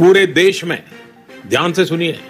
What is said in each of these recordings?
पूरे देश में, ध्यान से सुनिए,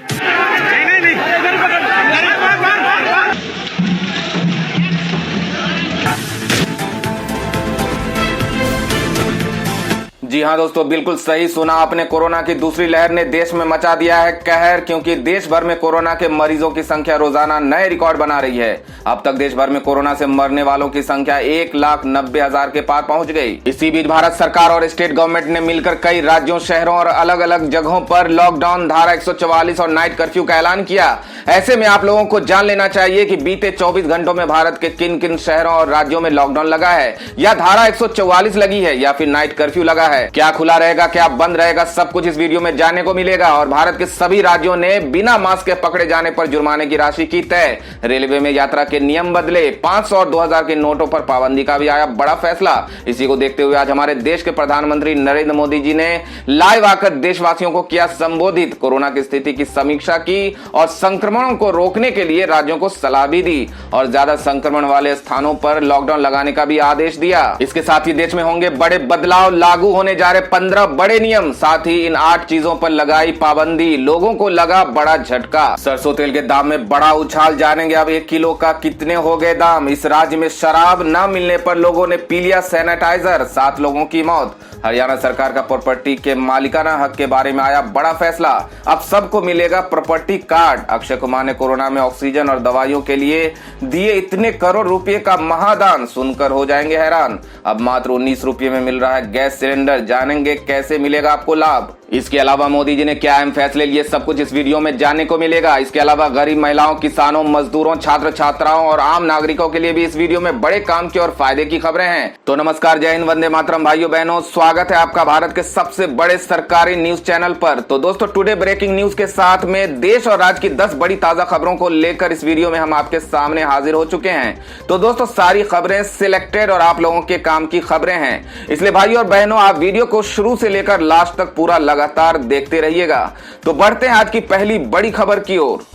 जी हाँ दोस्तों, बिल्कुल सही सुना आपने। कोरोना की दूसरी लहर ने देश में मचा दिया है कहर, क्योंकि देश भर में कोरोना के मरीजों की संख्या रोजाना नए रिकॉर्ड बना रही है। अब तक देश भर में कोरोना से मरने वालों की संख्या 1,90,000 के पार पहुंच गई। इसी बीच भारत सरकार और स्टेट गवर्नमेंट ने मिलकर कई राज्यों, शहरों और अलग अलग जगहों पर लॉकडाउन, धारा 144 और नाइट कर्फ्यू का ऐलान किया। ऐसे में आप लोगों को जान लेना चाहिए कि बीते 24 घंटों में भारत के किन किन शहरों और राज्यों में लॉकडाउन लगा है, या धारा 144 लगी है, या फिर नाइट कर्फ्यू लगा है। क्या खुला रहेगा, क्या बंद रहेगा, सब कुछ इस वीडियो में जानने को मिलेगा। और भारत के सभी राज्यों ने बिना मास्क के पकड़े जाने पर जुर्माने की राशि की तय। रेलवे में यात्रा के नियम बदले, 500 और 2000 के नोटों पर पाबंदी का भी आया बड़ा फैसला। इसी को देखते हुए आज हमारे देश के प्रधानमंत्री नरेंद्र मोदी जी ने लाइव आकर देशवासियों को किया संबोधित, कोरोना की स्थिति की समीक्षा की और संक्रमणों को रोकने के लिए राज्यों को सलाह भी दी और ज्यादा संक्रमण वाले स्थानों पर लॉकडाउन लगाने का भी आदेश दिया। इसके साथ ही देश में होंगे बड़े बदलाव, लागू होने जा रहे 15 बड़े नियम, साथ ही इन 8 चीजों पर लगाई पाबंदी। लोगों को लगा बड़ा झटका। सरसों तेल के दाम में बड़ा उछाल, जानेंगे अब 1 किलो का कितने हो गए दाम। इस राज्य में शराब न मिलने पर लोगों ने पी लिया सैनिटाइजर, 7 लोगों की मौत। हरियाणा सरकार का प्रॉपर्टी के मालिकाना हक के बारे में आया बड़ा फैसला, अब सबको मिलेगा प्रॉपर्टी कार्ड। अक्षय कुमार ने कोरोना में ऑक्सीजन और दवाइयों के लिए दिए इतने करोड़ रुपए का महादान, सुनकर हो जाएंगे हैरान। अब मात्र 19 रुपये में मिल रहा है गैस सिलेंडर, जानेंगे कैसे मिलेगा आपको लाभ। इसके अलावा मोदी जी ने क्या अहम फैसले लिए, सब कुछ इस वीडियो में जानने को मिलेगा। इसके अलावा गरीब महिलाओं, किसानों, मजदूरों, छात्र छात्राओं और आम नागरिकों के लिए भी इस वीडियो में बड़े काम की और फायदे की खबरें हैं। तो नमस्कार, जय हिंद, वंदे मातरम भाइयों बहनों, स्वागत है आपका भारत के सबसे बड़े सरकारी न्यूज चैनल पर। तो दोस्तों, टुडे ब्रेकिंग न्यूज के साथ में देश और राज्य की 10 बड़ी ताजा खबरों को लेकर इस वीडियो में हम आपके सामने हाजिर हो चुके हैं। तो दोस्तों, सारी खबरें सिलेक्टेड और आप लोगों के काम की खबरें हैं, इसलिए भाइयों और बहनों आप वीडियो को शुरू से लेकर लास्ट तक पूरा लगातार देखते रहिएगा। तो बढ़ते हैं आज की पहली बड़ी खबर की ओर।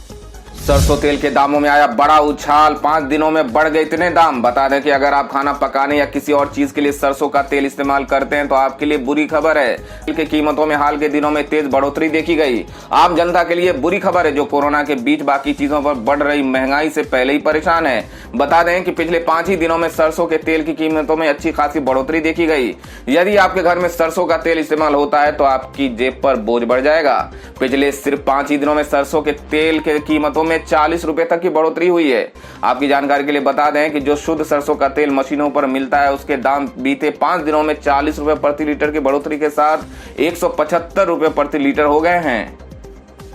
सरसों तेल के दामों में आया बड़ा उछाल, 5 दिनों में बढ़ गए इतने दाम। बता दें कि अगर आप खाना पकाने या किसी और चीज के लिए सरसों का तेल इस्तेमाल करते हैं तो आपके लिए बुरी खबर है। तेल की कीमतों में हाल के दिनों में तेज बढ़ोतरी देखी गई। आम जनता के लिए बुरी खबर है जो कोरोना के बीच बाकी चीजों पर बढ़ रही महंगाई से पहले ही परेशान है। बता दें कि पिछले 5 ही दिनों में सरसों के तेल की कीमतों में अच्छी खासी बढ़ोतरी देखी गई। यदि आपके घर में सरसों का तेल इस्तेमाल होता है तो आपकी जेब पर बोझ बढ़ जाएगा। पिछले सिर्फ 5 ही दिनों में सरसों के तेल के कीमतों में 40 रुपए तक की बढ़ोतरी हुई है। आपकी जानकारी के लिए बता दें कि जो शुद्ध सरसों का तेल मशीनों पर मिलता है उसके दाम बीते 5 दिनों में 40 रुपए प्रति लीटर की बढ़ोतरी के साथ 175 रुपए प्रति लीटर हो गए हैं।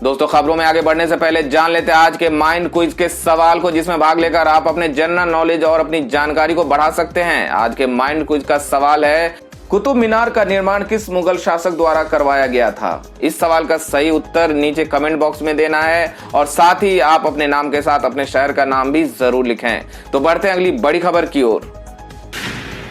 दोस्तों, खबरों में आगे बढ़ने से पहले जान लेते हैं आज के माइंड क्विज के सवाल को, जिसमें भाग लेकर आप अपने जनरल नॉलेज और अपनी जानकारी को बढ़ा सकते हैं। आज के माइंड क्विज का सवाल है, कुतुब मीनार का निर्माण किस मुगल शासक द्वारा करवाया गया था? इस सवाल का सही उत्तर नीचे कमेंट बॉक्स में देना है और साथ ही आप अपने नाम के साथ अपने शहर का नाम भी जरूर लिखें। तो बढ़ते हैं अगली बड़ी खबर की ओर।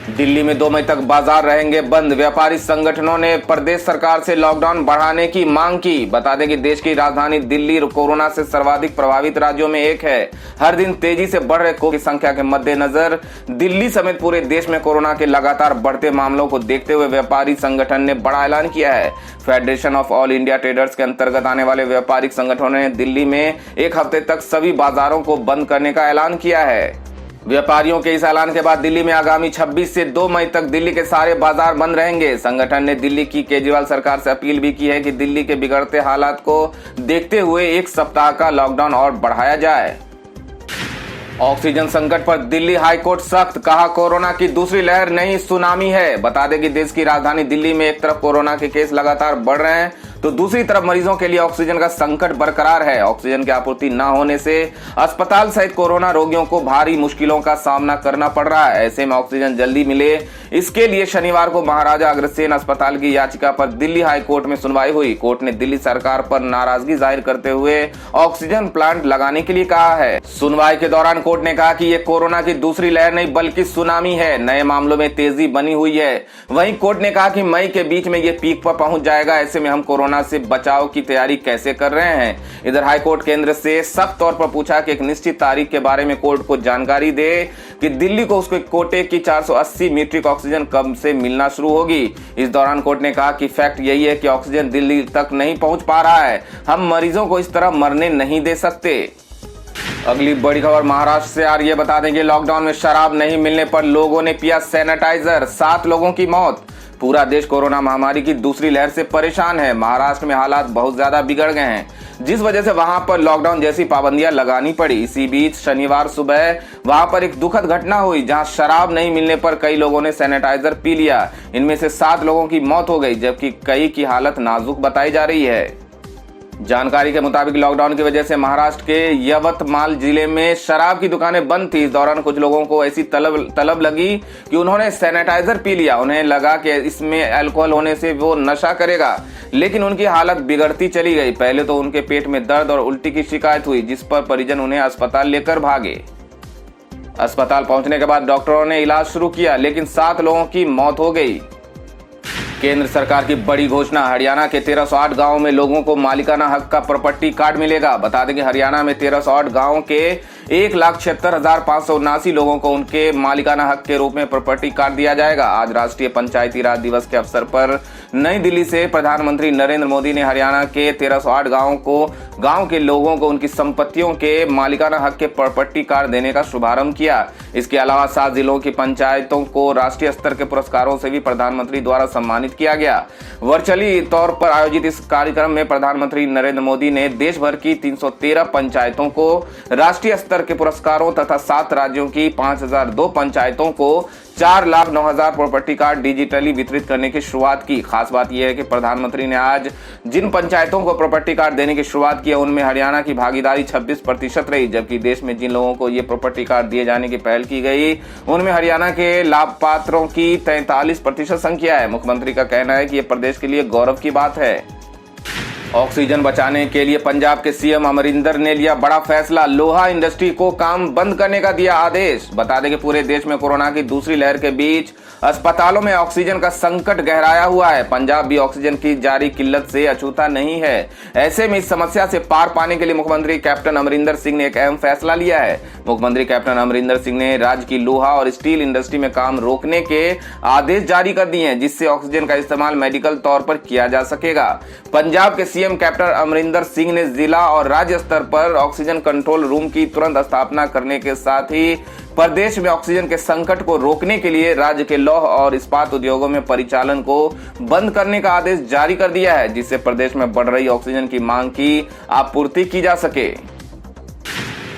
दिल्ली में 2 मई तक बाजार रहेंगे बंद, व्यापारी संगठनों ने प्रदेश सरकार से लॉकडाउन बढ़ाने की मांग की। बता दें कि देश की राजधानी दिल्ली कोरोना से सर्वाधिक प्रभावित राज्यों में एक है। हर दिन तेजी से बढ़ रहे कोरोना की संख्या के मद्देनजर दिल्ली समेत पूरे देश में कोरोना के लगातार बढ़ते मामलों को देखते हुए व्यापारी संगठन ने बड़ा ऐलान किया है। Federation of all India traders के अंतर्गत आने वाले व्यापारिक संगठनों ने दिल्ली में 1 हफ्ते तक सभी बाजारों को बंद करने का ऐलान किया है। व्यापारियों के इस ऐलान के बाद दिल्ली में आगामी 26 से 2 मई तक दिल्ली के सारे बाजार बंद रहेंगे। संगठन ने दिल्ली की केजरीवाल सरकार से अपील भी की है कि दिल्ली के बिगड़ते हालात को देखते हुए 1 सप्ताह का लॉकडाउन और बढ़ाया जाए। ऑक्सीजन संकट पर दिल्ली हाईकोर्ट सख्त, कहा कोरोना की दूसरी लहर नहीं सुनामी है। बता दें कि देश की राजधानी दिल्ली में एक तरफ कोरोना के केस लगातार बढ़ रहे हैं तो दूसरी तरफ मरीजों के लिए ऑक्सीजन का संकट बरकरार है। ऑक्सीजन की आपूर्ति न होने से अस्पताल सहित कोरोना रोगियों को भारी मुश्किलों का सामना करना पड़ रहा है। ऐसे में ऑक्सीजन जल्दी मिले, इसके लिए शनिवार को महाराजा अग्रसेन अस्पताल की याचिका पर दिल्ली हाई कोर्ट में सुनवाई हुई। कोर्ट ने दिल्ली सरकार पर नाराजगी जाहिर करते हुए ऑक्सीजन प्लांट लगाने के लिए कहा है। सुनवाई के दौरान कोर्ट ने कहा कि ये कोरोना की दूसरी लहर नहीं बल्कि सुनामी है, नए मामलों में तेजी बनी हुई है। वहीं कोर्ट ने कहा कि मई के बीच में ये पीक पर पहुंच जाएगा। ऐसे में हम कोरोना कोरोना से बचाव की तैयारी कैसे कर रहे हैं। इधर हाईकोर्ट केंद्र से सख्त तौर पर पूछा कि एक निश्चित तारीख के बारे में कोर्ट को जानकारी दे कि दिल्ली को उसके कोटे की 480 मीट्रिक ऑक्सीजन कब से मिलना शुरू होगी। इस दौरान कोर्ट ने कहा कि फैक्ट यही है कि ऑक्सीजन दिल्ली तक नहीं पहुंच पा रहा है, हम मरीजों को इस तरह मरने नहीं दे सकते। अगली बड़ी खबर महाराष्ट्र से आ रही है। बता दें कि लॉकडाउन में शराब नहीं मिलने पर लोगों ने पिया सैनिटाइजर, 7 लोगों की मौत। पूरा देश कोरोना महामारी की दूसरी लहर से परेशान है। महाराष्ट्र में हालात बहुत ज्यादा बिगड़ गए हैं, जिस वजह से वहां पर लॉकडाउन जैसी पाबंदियां लगानी पड़ी। इसी बीच शनिवार सुबह वहां पर एक दुखद घटना हुई, जहां शराब नहीं मिलने पर कई लोगों ने सैनिटाइजर पी लिया। इनमें से 7 लोगों की मौत हो गई, जबकि कई की हालत नाजुक बताई जा रही है। जानकारी के मुताबिक लॉकडाउन की वजह से महाराष्ट्र के यवतमाल जिले में शराब की दुकानें बंद थी। इस दौरान कुछ लोगों को ऐसी तलब लगी कि उन्होंने सैनिटाइजर पी लिया। उन्हें लगा कि इसमें अल्कोहल होने से वो नशा करेगा, लेकिन उनकी हालत बिगड़ती चली गई। पहले तो उनके पेट में दर्द और उल्टी की शिकायत हुई, जिस पर परिजन उन्हें अस्पताल लेकर भागे। अस्पताल पहुंचने के बाद डॉक्टरों ने इलाज शुरू किया, लेकिन 7 लोगों की मौत हो गई। केंद्र सरकार की बड़ी घोषणा, हरियाणा के 1308 गांवों में लोगों को मालिकाना हक का प्रॉपर्टी कार्ड मिलेगा। बता दें कि हरियाणा में 1308 गांवों के 1,76,579 लोगों को उनके मालिकाना हक के रूप में प्रॉपर्टी कार्ड दिया जाएगा। आज राष्ट्रीय पंचायती राज दिवस के अवसर पर नई दिल्ली से प्रधानमंत्री नरेंद्र मोदी ने हरियाणा के 1308 गांव के लोगों को उनकी संपत्तियों के मालिकाना हक के प्रॉपर्टी कार्ड देने का शुभारंभ किया। इसके अलावा 7 जिलों की पंचायतों को राष्ट्रीय स्तर के पुरस्कारों से भी प्रधानमंत्री द्वारा सम्मानित किया गया। वर्चुअली तौर पर आयोजित इस कार्यक्रम में प्रधानमंत्री नरेंद्र मोदी ने देश भर की 313 पंचायतों को राष्ट्रीय स्तर के पुरस्कारों तथा 7 राज्यों की 5002 पंचायतों को 4,09,000 प्रॉपर्टी कार्ड डिजिटली वितरित करने की शुरुआत की। खास बात यह है कि प्रधानमंत्री ने आज जिन पंचायतों को प्रॉपर्टी कार्ड देने की शुरुआत की, उनमें हरियाणा की भागीदारी 26% रही, जबकि देश में जिन लोगों को ये प्रॉपर्टी कार्ड दिए जाने की पहल की गई, उनमें हरियाणा के लाभपात्रों की 43% संख्या है। मुख्यमंत्री का कहना है कि यह प्रदेश के लिए गौरव की बात है। ऑक्सीजन बचाने के लिए पंजाब के सीएम अमरिंदर ने लिया बड़ा फैसला, लोहा इंडस्ट्री को काम बंद करने का दिया आदेश। बता दें कि पूरे देश में कोरोना की दूसरी लहर के बीच अस्पतालों में ऑक्सीजन का संकट गहराया हुआ है। पंजाब भी ऑक्सीजन की जारी किल्लत से अछूता नहीं है। ऐसे में इस समस्या से पार पाने के लिए मुख्यमंत्री कैप्टन अमरिंदर सिंह ने एक अहम फैसला लिया है। मुख्यमंत्री कैप्टन अमरिंदर सिंह ने राज्य की लोहा और स्टील इंडस्ट्री में काम रोकने के आदेश जारी कर दिए हैं, जिससे ऑक्सीजन का इस्तेमाल मेडिकल तौर पर किया जा सकेगा। पंजाब के सीएम कैप्टन अमरिंदर सिंह ने जिला और राज्य स्तर पर ऑक्सीजन कंट्रोल रूम की तुरंत स्थापना करने के साथ ही प्रदेश में ऑक्सीजन के संकट को रोकने के लिए राज्य के लौह और इस्पात उद्योगों में परिचालन को बंद करने का आदेश जारी कर दिया है, जिससे प्रदेश में बढ़ रही ऑक्सीजन की मांग की आपूर्ति की जा सके।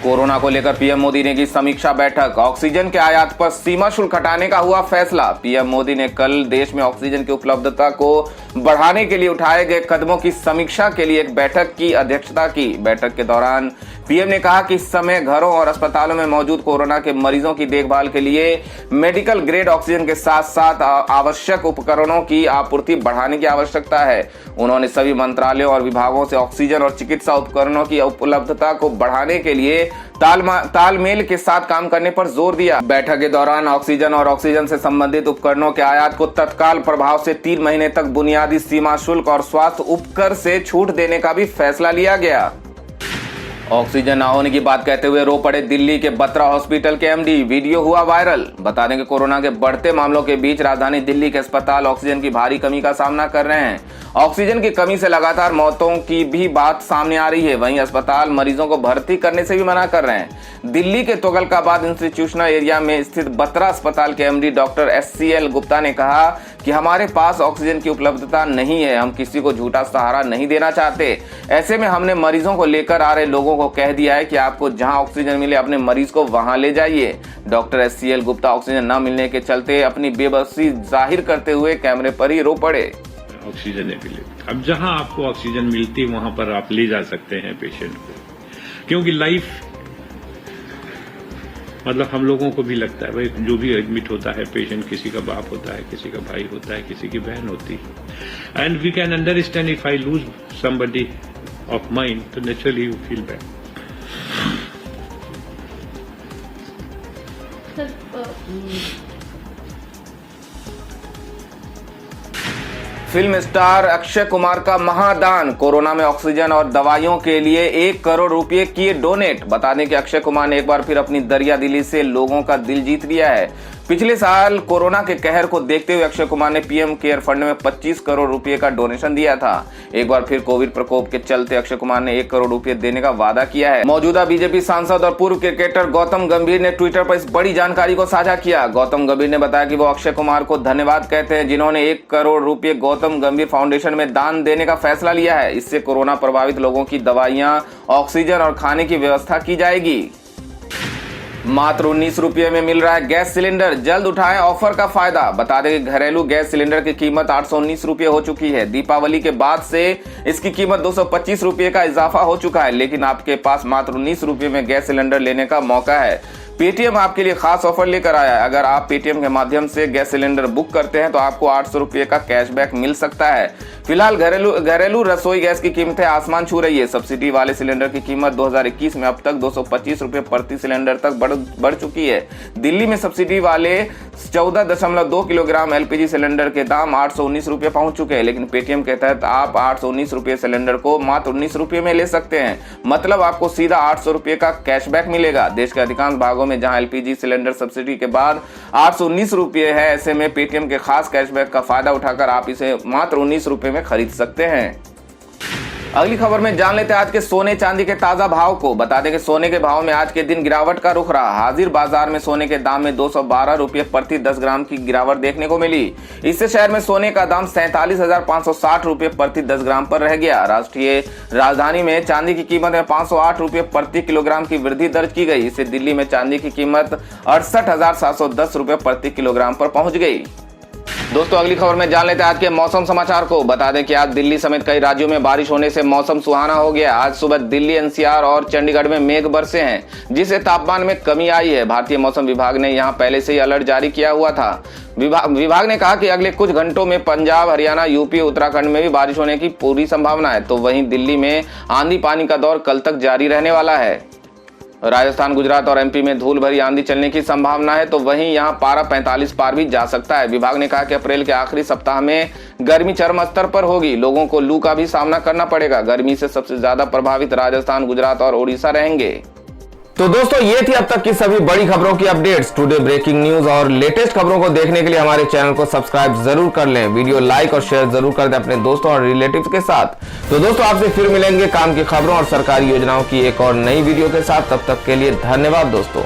कोरोना को लेकर पीएम मोदी ने की समीक्षा बैठक, ऑक्सीजन के आयात पर सीमा शुल्क हटाने का हुआ फैसला। पीएम मोदी ने कल देश में ऑक्सीजन की उपलब्धता को बढ़ाने के लिए उठाए गए कदमों की समीक्षा के लिए एक बैठक की अध्यक्षता की। बैठक के दौरान पीएम ने कहा कि इस समय घरों और अस्पतालों में मौजूद कोरोना के मरीजों की देखभाल के लिए मेडिकल ग्रेड ऑक्सीजन के साथ साथ आवश्यक उपकरणों की आपूर्ति बढ़ाने की आवश्यकता है। उन्होंने सभी मंत्रालयों और विभागों से ऑक्सीजन और चिकित्सा उपकरणों की उपलब्धता को बढ़ाने के लिए तालमेल के साथ काम करने पर जोर दिया। बैठक के दौरान ऑक्सीजन और ऑक्सीजन से संबंधित उपकरणों के आयात को तत्काल प्रभाव से 3 महीने तक बुनियादी सीमा शुल्क और स्वास्थ्य उपकर से छूट देने का भी फैसला लिया गया। ऑक्सीजन न होने की बात कहते हुए रो पड़े दिल्ली के बत्रा हॉस्पिटल के एमडी, वीडियो हुआ वायरल। बता दें कि कोरोना के बढ़ते मामलों के बीच राजधानी दिल्ली के अस्पताल ऑक्सीजन की भारी कमी का सामना कर रहे हैं। ऑक्सीजन की कमी से लगातार मौतों की भी बात सामने आ रही है। वहीं अस्पताल मरीजों को भर्ती करने से भी मना कर रहे हैं। दिल्ली के तुगलकाबाद इंस्टीट्यूशनल एरिया में स्थित बत्रा अस्पताल के एमडी डॉक्टर SCL गुप्ता ने कहा कि हमारे पास ऑक्सीजन की उपलब्धता नहीं है, हम किसी को झूठा सहारा नहीं देना चाहते। ऐसे में हमने मरीजों को लेकर आ रहे लोगों को कह दिया है कि आपको जहां ऑक्सीजन मिले अपने मरीज को वहां ले जाइए। डॉक्टर SCL गुप्ता ऑक्सीजन न मिलने के चलते अपनी बेबसी जाहिर करते हुए कैमरे पर ही रो पड़े। ऑक्सीजन अवेलेबल, अब जहां आपको ऑक्सीजन मिलती है वहां पर आप ले जा सकते हैं पेशेंट को, क्योंकि लाइफ मतलब हम लोगों को भी लगता है भाई, जो भी एडमिट होता है पेशेंट, किसी का बाप होता है, किसी का भाई होता है, किसी की बहन होती है, and we can understand if I lose somebody of mind, तो naturally you feel bad. Film star Akshay Kumar का महादान, कोरोना में ऑक्सीजन और दवाइयों के लिए 1 करोड़ रुपए किए डोनेट। बता दें कि अक्षय कुमार ने एक बार फिर अपनी दरिया दिली से लोगों का दिल जीत लिया है। पिछले साल कोरोना के कहर को देखते हुए अक्षय कुमार ने पीएम केयर फंड में 25 करोड़ रुपए का डोनेशन दिया था। एक बार फिर कोविड प्रकोप के चलते अक्षय कुमार ने 1 करोड़ रुपए देने का वादा किया है। मौजूदा बीजेपी सांसद और पूर्व क्रिकेटर गौतम गंभीर ने ट्विटर पर इस बड़ी जानकारी को साझा किया। गौतम गंभीर ने बताया कि वो अक्षय कुमार को धन्यवाद कहते हैं, जिन्होंने 1 करोड़ रुपए गौतम गंभीर फाउंडेशन में दान देने का फैसला लिया है। इससे कोरोना प्रभावित लोगों की दवाइयां, ऑक्सीजन और खाने की व्यवस्था की जाएगी। मात्र 19 रुपये में मिल रहा है गैस सिलेंडर, जल्द उठाएं ऑफर का फायदा। बता दें कि घरेलू गैस सिलेंडर की कीमत 819 रुपये हो चुकी है। दीपावली के बाद से इसकी कीमत 225 रुपये का इजाफा हो चुका है, लेकिन आपके पास मात्र 19 रुपये में गैस सिलेंडर लेने का मौका है। पेटीएम आपके लिए खास ऑफर लेकर आया है। अगर आप पेटीएम के माध्यम से गैस सिलेंडर बुक करते हैं तो आपको 800 रुपये का कैशबैक मिल सकता है। फिलहाल घरेलू रसोई गैस की कीमतें आसमान छू रही है। सब्सिडी वाले सिलेंडर की कीमत 2021 में अब तक 225 रुपये प्रति सिलेंडर तक बढ़ चुकी है। दिल्ली में सब्सिडी वाले 14.2 किलोग्राम एलपीजी सिलेंडर के दाम 819 रुपये पहुंच चुके हैं, लेकिन पेटीएम के तहत आप 819 रुपये सिलेंडर को मात्र 19 रुपये में ले सकते हैं। मतलब आपको सीधा 800 रुपये का कैशबैक मिलेगा। देश के अधिकांश भागों में जहां एलपीजी सिलेंडर सब्सिडी के बाद 819 रुपये है, ऐसे में पेटीएम के खास कैशबैक का फायदा उठाकर आप इसे मात्र 19 रुपये में खरीद सकते हैं। अगली खबर में जान लेते हैं आज के सोने चांदी के ताजा भाव को। बता दें कि सोने के भाव में आज के दिन गिरावट का रुख रहा। हाजिर बाजार में सोने के दाम में 212 रुपये प्रति 10 ग्राम की गिरावट देखने को मिली। इससे शहर में सोने का दाम 47,560 रुपये प्रति 10 ग्राम पर रह गया। राष्ट्रीय राजधानी में चांदी की कीमत में 508 रुपये प्रति किलोग्राम की वृद्धि दर्ज की गई। इससे दिल्ली में चांदी की कीमत 68,710 रुपये प्रति किलोग्राम पर पहुंच गई। दोस्तों अगली खबर में जान लेते हैं आज के मौसम समाचार को। बता दें कि आज दिल्ली समेत कई राज्यों में बारिश होने से मौसम सुहाना हो गया। आज सुबह दिल्ली, एनसीआर और चंडीगढ़ में मेघ बरसे हैं, जिससे तापमान में कमी आई है। भारतीय मौसम विभाग ने यहां पहले से ही अलर्ट जारी किया हुआ था। विभाग ने कहा कि अगले कुछ घंटों में पंजाब, हरियाणा, यूपी, उत्तराखंड में भी बारिश होने की पूरी संभावना है। तो वहीं दिल्ली में आंधी पानी का दौर कल तक जारी रहने वाला है। राजस्थान, गुजरात और एमपी में धूल भरी आंधी चलने की संभावना है, तो वहीं यहां पारा 45 पार भी जा सकता है। विभाग ने कहा कि अप्रैल के आखिरी सप्ताह में गर्मी चरम स्तर पर होगी। लोगों को लू का भी सामना करना पड़ेगा। गर्मी से सबसे ज्यादा प्रभावित राजस्थान, गुजरात और ओडिशा रहेंगे। तो दोस्तों ये थी अब तक की सभी बड़ी खबरों की अपडेट्स। टुडे ब्रेकिंग न्यूज और लेटेस्ट खबरों को देखने के लिए हमारे चैनल को सब्सक्राइब जरूर कर लें। वीडियो लाइक और शेयर जरूर कर दें अपने दोस्तों और रिलेटिव्स के साथ। तो दोस्तों आपसे फिर मिलेंगे काम की खबरों और सरकारी योजनाओं की एक और नई वीडियो के साथ। तब तक के लिए धन्यवाद दोस्तों।